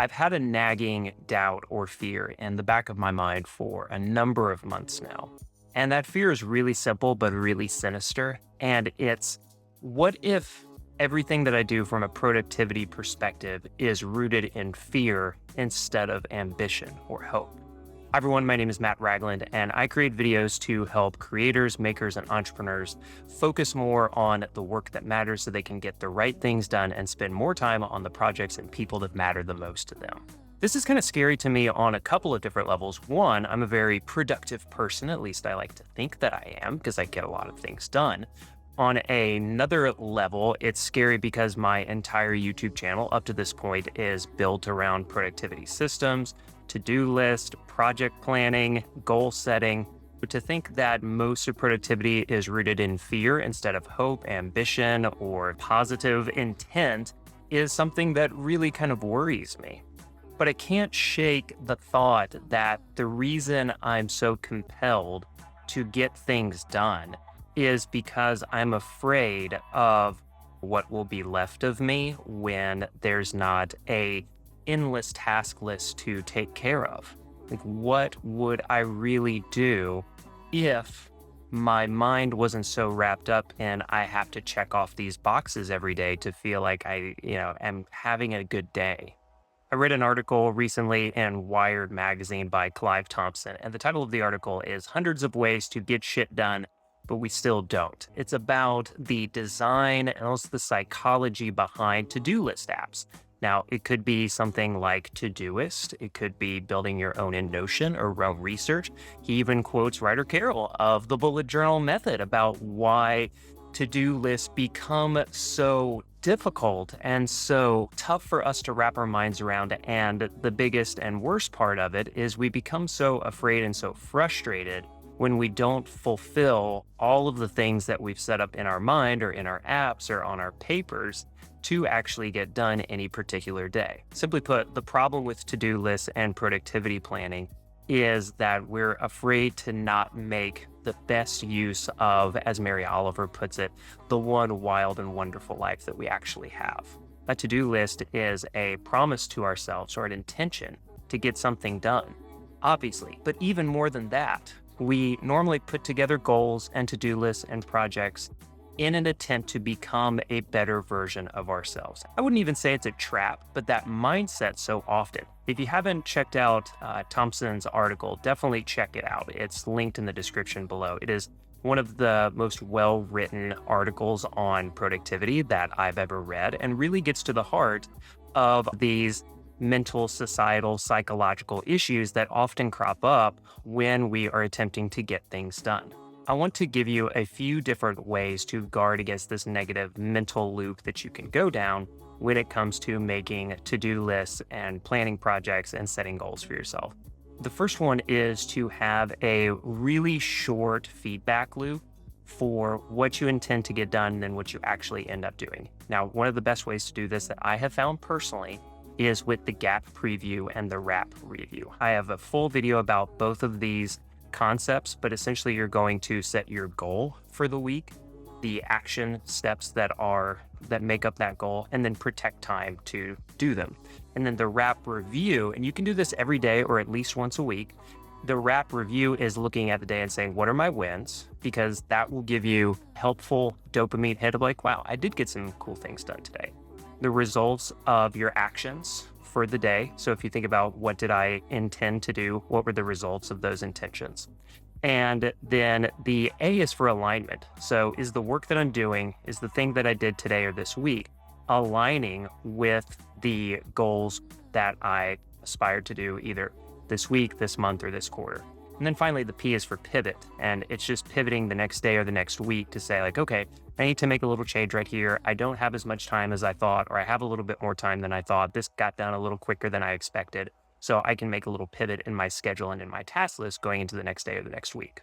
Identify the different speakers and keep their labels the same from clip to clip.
Speaker 1: I've had a nagging doubt or fear in the back of my mind for a number of months now. And that fear is really simple, but really sinister. And it's what if everything that I do from a productivity perspective is rooted in fear instead of ambition or hope? Hi everyone, my name is Matt Ragland, and I create videos to help creators, makers, and entrepreneurs focus more on the work that matters so they can get the right things done and spend more time on the projects and people that matter the most to them. This is kind of scary to me on a couple of different levels. One, I'm a very productive person, at least I like to think that I am, because I get a lot of things done. On another level, it's scary because my entire YouTube channel up to this point is built around productivity systems, to-do list, project planning, goal setting. But to think that most of productivity is rooted in fear instead of hope, ambition, or positive intent is something that really kind of worries me. But I can't shake the thought that the reason I'm so compelled to get things done is because I'm afraid of what will be left of me when there's not a endless task list to take care of. Like, what would I really do if my mind wasn't so wrapped up in I have to check off these boxes every day to feel like I, am having a good day? I read an article recently in Wired magazine by Clive Thompson, and the title of the article is Hundreds of Ways to Get Shit Done, but We Still Don't. It's about the design and also the psychology behind to-do list apps. Now, it could be something like Todoist. It could be building your own in Notion or Realm Research. He even quotes Ryder Carroll of the bullet journal method about why to-do lists become so difficult and so tough for us to wrap our minds around. And the biggest and worst part of it is we become so afraid and so frustrated when we don't fulfill all of the things that we've set up in our mind or in our apps or on our papers to actually get done any particular day. Simply put, the problem with to-do lists and productivity planning is that we're afraid to not make the best use of, as Mary Oliver puts it, the one wild and wonderful life that we actually have. A to-do list is a promise to ourselves or an intention to get something done, obviously. But even more than that, we normally put together goals and to-do lists and projects in an attempt to become a better version of ourselves. I wouldn't even say it's a trap, but that mindset so often. If you haven't checked out Thompson's article, definitely check it out. It's linked in the description below. It is one of the most well-written articles on productivity that I've ever read and really gets to the heart of these mental, societal, psychological issues that often crop up when we are attempting to get things done. I want to give you a few different ways to guard against this negative mental loop that you can go down when it comes to making to-do lists and planning projects and setting goals for yourself. The first one is to have a really short feedback loop for what you intend to get done and then what you actually end up doing. Now, one of the best ways to do this that I have found personally is with the gap preview and the wrap review. I have a full video about both of these concepts, but essentially you're going to set your goal for the week, the action steps that make up that goal, and then protect time to do them. And then the wrap review, and you can do this every day or at least once a week. The wrap review is looking at the day and saying, what are my wins? Because that will give you helpful dopamine hit of like, wow, I did get some cool things done today. The results of your actions for the day. So if you think about what did I intend to do, what were the results of those intentions? And then the A is for alignment. So is the work that I'm doing, is the thing that I did today or this week, aligning with the goals that I aspired to do either this week, this month, or this quarter? And then finally, the P is for pivot. And it's just pivoting the next day or the next week to say like, okay, I need to make a little change right here. I don't have as much time as I thought, or I have a little bit more time than I thought. This got done a little quicker than I expected. So I can make a little pivot in my schedule and in my task list going into the next day or the next week.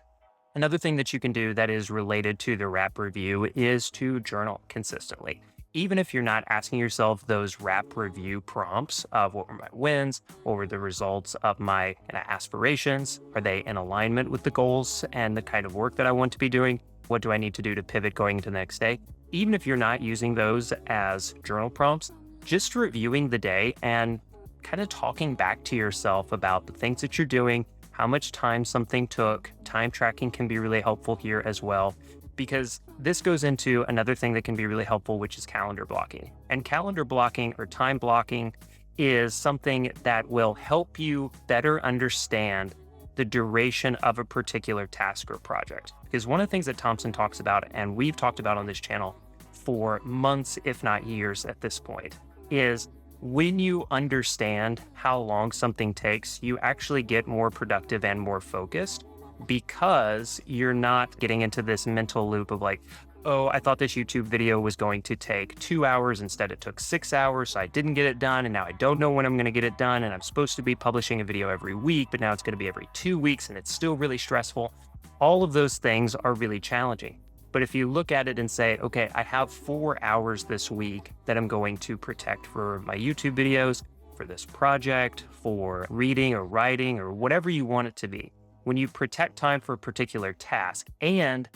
Speaker 1: Another thing that you can do that is related to the wrap review is to journal consistently. Even if you're not asking yourself those wrap review prompts of what were my wins, what were the results of my aspirations, are they in alignment with the goals and the kind of work that I want to be doing, what do I need to do to pivot going into the next day? Even if you're not using those as journal prompts, just reviewing the day and kind of talking back to yourself about the things that you're doing, how much time something took. Time tracking can be really helpful here as well, because this goes into another thing that can be really helpful, which is calendar blocking. And calendar blocking or time blocking is something that will help you better understand the duration of a particular task or project. Because one of the things that Thompson talks about, and we've talked about on this channel for months, if not years at this point, is when you understand how long something takes, you actually get more productive and more focused, because you're not getting into this mental loop of like, oh, I thought this YouTube video was going to take 2 hours. Instead, it took 6 hours. So I didn't get it done. And now I don't know when I'm going to get it done. And I'm supposed to be publishing a video every week, but now it's going to be every 2 weeks and it's still really stressful. All of those things are really challenging. But if you look at it and say, okay, I have 4 hours this week that I'm going to protect for my YouTube videos, for this project, for reading or writing or whatever you want it to be. When you protect time for a particular task and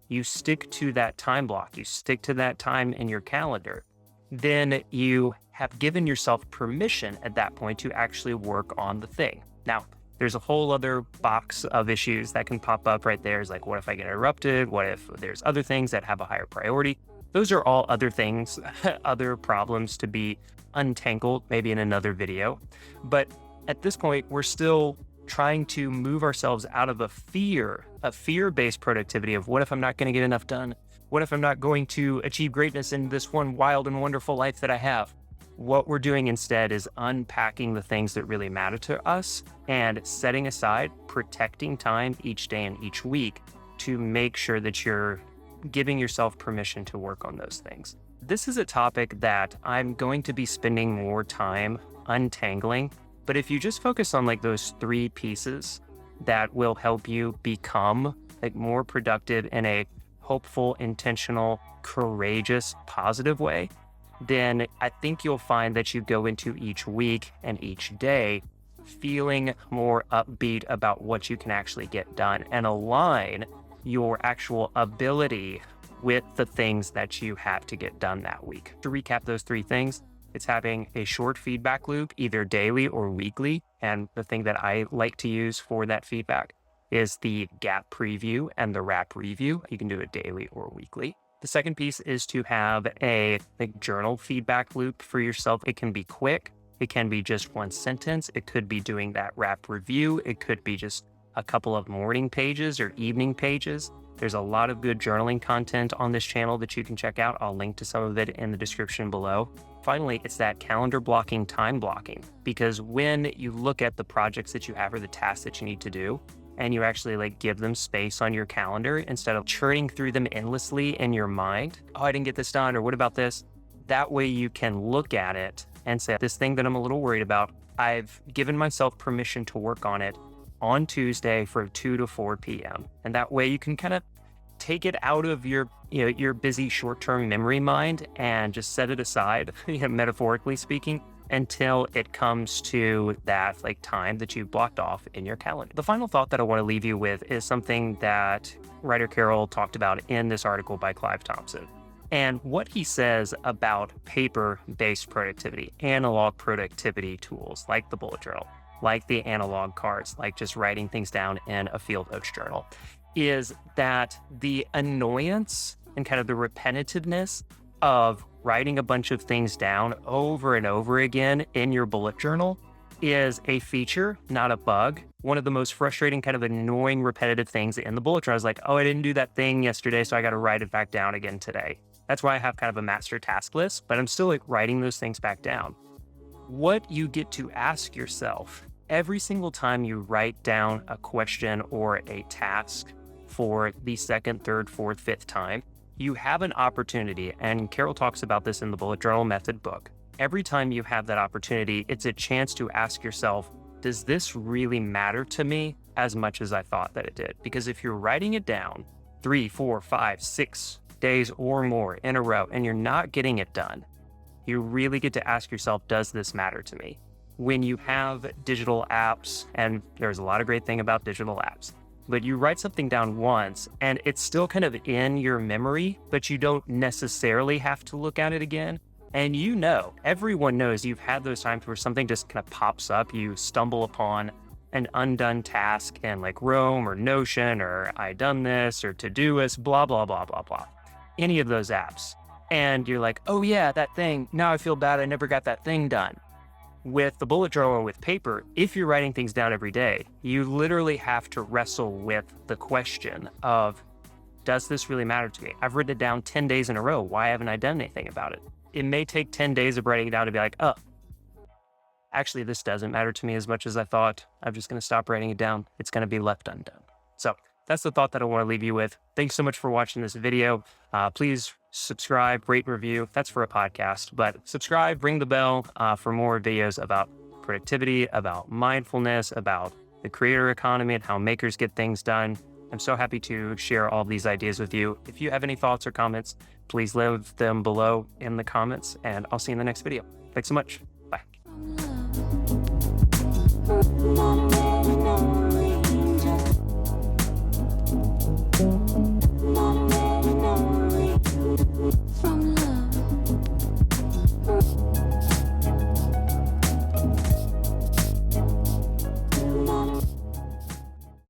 Speaker 1: you stick to that time block, you stick to that time in your calendar, then you have given yourself permission at that point to actually work on the thing. Now, there's a whole other box of issues that can pop up right there. Is like, what if I get interrupted? What if there's other things that have a higher priority? Those are all other things, other problems to be untangled, maybe in another video. But at this point, we're still trying to move ourselves out of a fear-based productivity of what if I'm not going to get enough done? What if I'm not going to achieve greatness in this one wild and wonderful life that I have? What we're doing instead is unpacking the things that really matter to us and setting aside, protecting time each day and each week to make sure that you're giving yourself permission to work on those things. This is a topic that I'm going to be spending more time untangling. But if you just focus on like those 3 pieces that will help you become like more productive in a hopeful, intentional, courageous, positive way, then I think you'll find that you go into each week and each day feeling more upbeat about what you can actually get done and align your actual ability with the things that you have to get done that week. To recap those 3 things, it's having a short feedback loop, either daily or weekly. And the thing that I like to use for that feedback is the gap preview and the wrap review. You can do it daily or weekly. The second piece is to have a journal feedback loop for yourself. It can be quick. It can be just 1 sentence. It could be doing that wrap review. It could be just a couple of morning pages or evening pages. There's a lot of good journaling content on this channel that you can check out. I'll link to some of it in the description below. Finally, it's that calendar blocking, time blocking, because when you look at the projects that you have or the tasks that you need to do, and you actually give them space on your calendar instead of churning through them endlessly in your mind, oh, I didn't get this done, or what about this? That way you can look at it and say, this thing that I'm a little worried about, I've given myself permission to work on it on Tuesday from 2 to 4 p.m. And that way you can kind of take it out of your busy short-term memory mind and just set it aside, metaphorically speaking, until it comes to that time that you've blocked off in your calendar. The final thought that I want to leave you with is something that writer Carol talked about in this article by Clive Thompson. And what he says about paper-based productivity, analog productivity tools like the bullet journal, like the analog cards, like just writing things down in a field notes journal, is that the annoyance and kind of the repetitiveness of writing a bunch of things down over and over again in your bullet journal is a feature, not a bug. One of the most frustrating, kind of annoying, repetitive things in the bullet journal is like, oh, I didn't do that thing yesterday, so I got to write it back down again today. That's why I have kind of a master task list, but I'm still writing those things back down. What you get to ask yourself every single time you write down a question or a task for the second, third, fourth, fifth time, you have an opportunity, and Carol talks about this in the Bullet Journal Method book. Every time you have that opportunity, it's a chance to ask yourself, does this really matter to me as much as I thought that it did? Because if you're writing it down 3, 4, 5, 6 days or more in a row, and you're not getting it done, you really get to ask yourself, does this matter to me? When you have digital apps, and there's a lot of great thing about digital apps, but you write something down once and it's still kind of in your memory, but you don't necessarily have to look at it again. And everyone knows you've had those times where something just kind of pops up. You stumble upon an undone task in like Rome or Notion or I done this or Todoist, blah, blah, blah, blah, blah. Any of those apps. And you're like, oh yeah, that thing. Now I feel bad. I never got that thing done. With the bullet journal or with paper, if you're writing things down every day, you literally have to wrestle with the question of, does this really matter to me? I've written it down 10 days in a row. Why haven't I done anything about it? It may take 10 days of writing it down to be like, oh, actually, this doesn't matter to me as much as I thought. I'm just going to stop writing it down. It's going to be left undone. So that's the thought that I want to leave you with. Thanks so much for watching this video. Please subscribe, rate, review. That's for a podcast, but subscribe, ring the bell for more videos about productivity, about mindfulness, about the creator economy and how makers get things done. I'm so happy to share all these ideas with you. If you have any thoughts or comments, please leave them below in the comments, and I'll see you in the next video. Thanks so much.